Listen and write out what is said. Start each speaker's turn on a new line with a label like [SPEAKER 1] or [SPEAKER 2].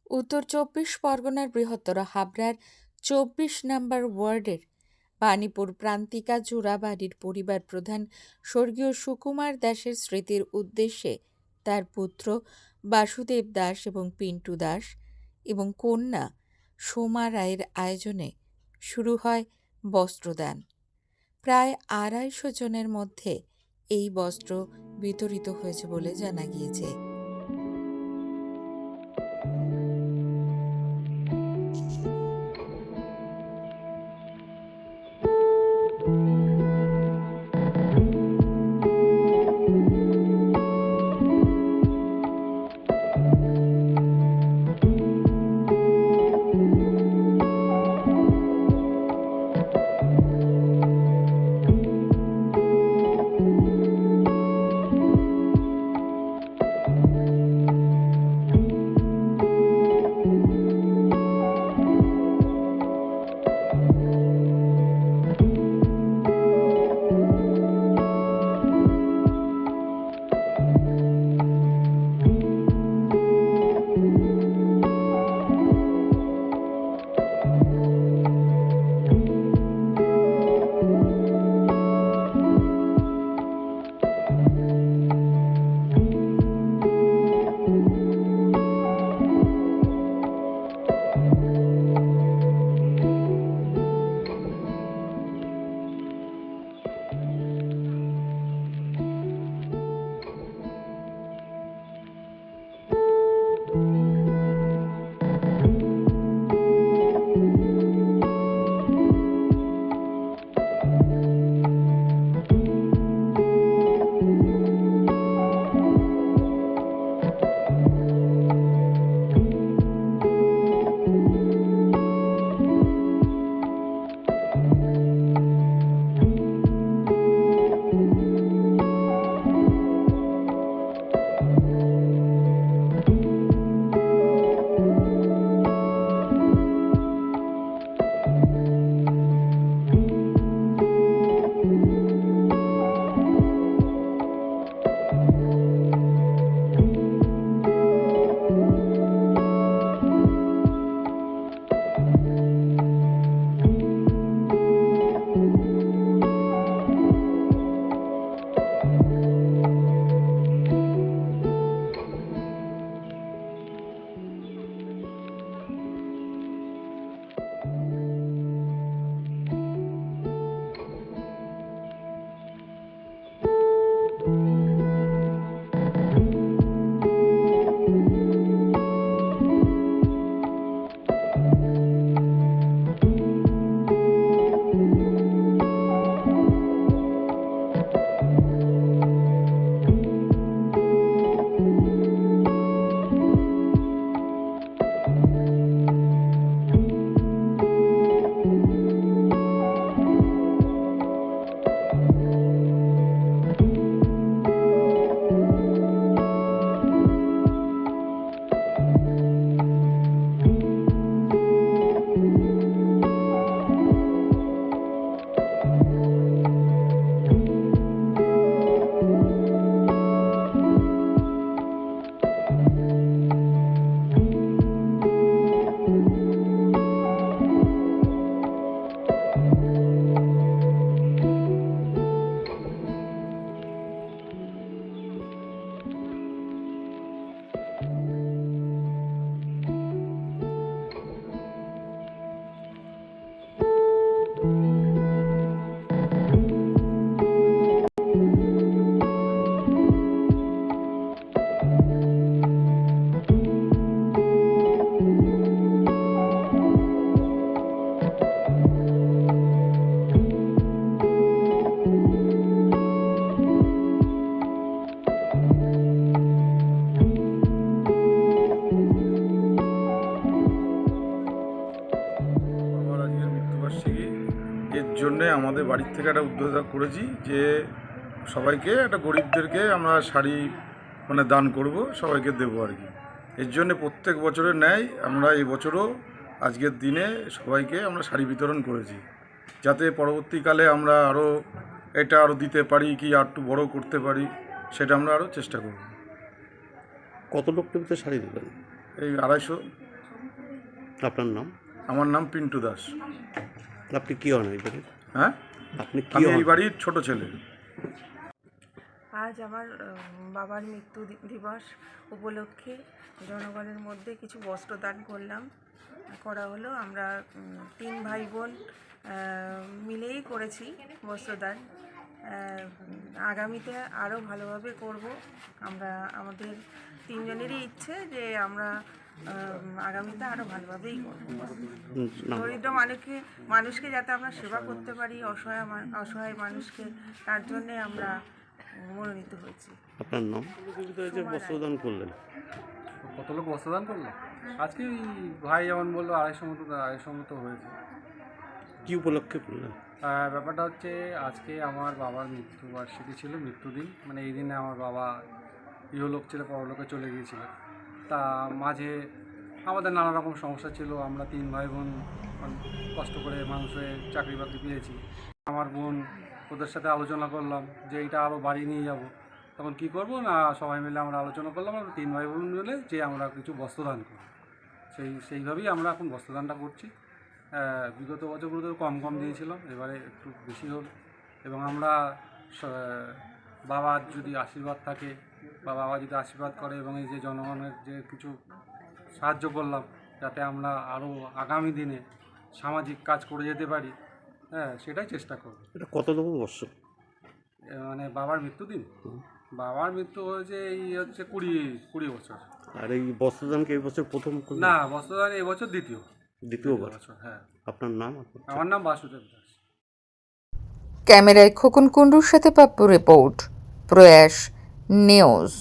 [SPEAKER 1] উত্তর ২৪ পরগনার বৃহত্তর হাবড়ার ২৪ নম্বর ওয়ার্ডের বাণীপুর প্রান্তিকা জোড়াবাড়ির পরিবার প্রধান স্বর্গীয় সুকুমার দাসের স্মৃতির উদ্দেশ্যে তার পুত্র বাসুদেব দাস এবং পিন্টু দাস এবং কন্যা সোমা রায়ের আয়োজনে শুরু হয় বস্ত্রদান। প্রায় ২৫০ জনের মধ্যে এই বস্ত্র বিতরিত হয়েছে বলে জানা গিয়েছে।
[SPEAKER 2] এর জন্যে আমাদের বাড়ির থেকে একটা উদ্যোগ করেছি যে সবাইকে একটা গরিবদেরকে আমরা শাড়ি দান করব, সবাইকে দেবো আর কি। এর জন্যে প্রত্যেক বছরের ন্যায় আমরা এই বছরও আজকের দিনে সবাইকে আমরা শাড়ি বিতরণ করেছি, যাতে পরবর্তীকালে আমরা আরও দিতে পারি কি আর একটু বড়ো করতে পারি, সেটা আমরা আরও চেষ্টা করব।
[SPEAKER 3] কত লোককে ভিতরে শাড়ি দেবেন?
[SPEAKER 2] এই ২৫০।
[SPEAKER 3] আপনার নাম?
[SPEAKER 2] আমার নাম পিন্টু দাস।
[SPEAKER 3] আপনি কি হন এই বাড়ির?
[SPEAKER 2] হ্যাঁ,
[SPEAKER 3] আপনি কি
[SPEAKER 2] আমি
[SPEAKER 3] হন?
[SPEAKER 2] এই বাড়ির ছোট ছেলে।
[SPEAKER 4] আজ আমার বাবার মৃত্যু দিবস উপলক্ষে জনগণের মধ্যে কিছু বস্ত্রদান করা হলো। আমরা 3 ভাই বোন মিলেই করেছি বস্ত্রদান। আগামীতে আরও ভালোভাবে করব। আমরা আমাদের 3 জনেরই ইচ্ছে যে আমরা আগামীতে আরও ভালোভাবেই করব।
[SPEAKER 3] নাম?
[SPEAKER 4] দরিদ্র মানুষকে যাতে আমরা সেবা করতে পারি, অসহায় মানুষকে, তার জন্যে আমরা মনোনীত হয়েছি।
[SPEAKER 3] আপনার নাম? যে বস্ত্রদান করলেন,
[SPEAKER 5] কত লোক বস্ত্রদান করলো আজকে? ওই ভাই যেমন বললো 250 মতো হয়েছে।
[SPEAKER 3] কি উপলক্ষে করলেন?
[SPEAKER 5] ব্যাপারটা হচ্ছে আজকে আমার বাবার মৃত্যুবার্ষিকী ছিল, মৃত্যুদিন। মানে এই দিনে আমার বাবা ইহলোক ছেড়ে পরলোকে চলে গিয়েছিল। তা মাঝে আমাদের নানা রকম সমস্যা ছিল। আমরা 3 ভাই বোন কষ্ট করে মানুষ হয়ে চাকরি বাকরি পেয়েছি। আমার বোন ওদের সাথে আলোচনা করলাম যে এইটা আরও বাড়িয়ে নিয়ে যাব। তখন কি করব না, সবাই মিলে আমরা আলোচনা করলাম, আমরা 3 ভাই বোন মিলে যে আমরা কিছু বস্ত্রদান করব। সেইভাবেই আমরা এখন বস্ত্রদানটা করছি। বিগত বছরগুলোতে কম দিয়েছিলাম, এবারে একটু বেশি হল। এবং আমরা বাবার যদি আশীর্বাদ থাকে বা বাবা যদি আশীর্বাদ করে এবং এই যে জনগণের যে কিছু সাহায্য করলাম, যাতে আমরা আরও আগামী দিনে সামাজিক কাজ করে যেতে পারি, সেটাই চেষ্টা করব।
[SPEAKER 3] এটা কততম বর্ষ?
[SPEAKER 5] মানে বাবার মৃত্যুদিন, বাবার মৃত্যু হয়েছে এই হচ্ছে 20 বছর।
[SPEAKER 3] আর এই বস্ত্রদানকে এই বছর প্রথম করলেন?
[SPEAKER 5] না, বস্ত্রদান এই বছর
[SPEAKER 3] দ্বিতীয়বার।
[SPEAKER 5] বছর। হ্যাঁ।
[SPEAKER 3] আপনার নাম?
[SPEAKER 5] আমার নাম বাসুদেব দাস।
[SPEAKER 1] ক্যামেরায় খোকন কুণ্ডুর সাথে পাপ্পু রিপোর্ট, প্রয়াস নিউজ।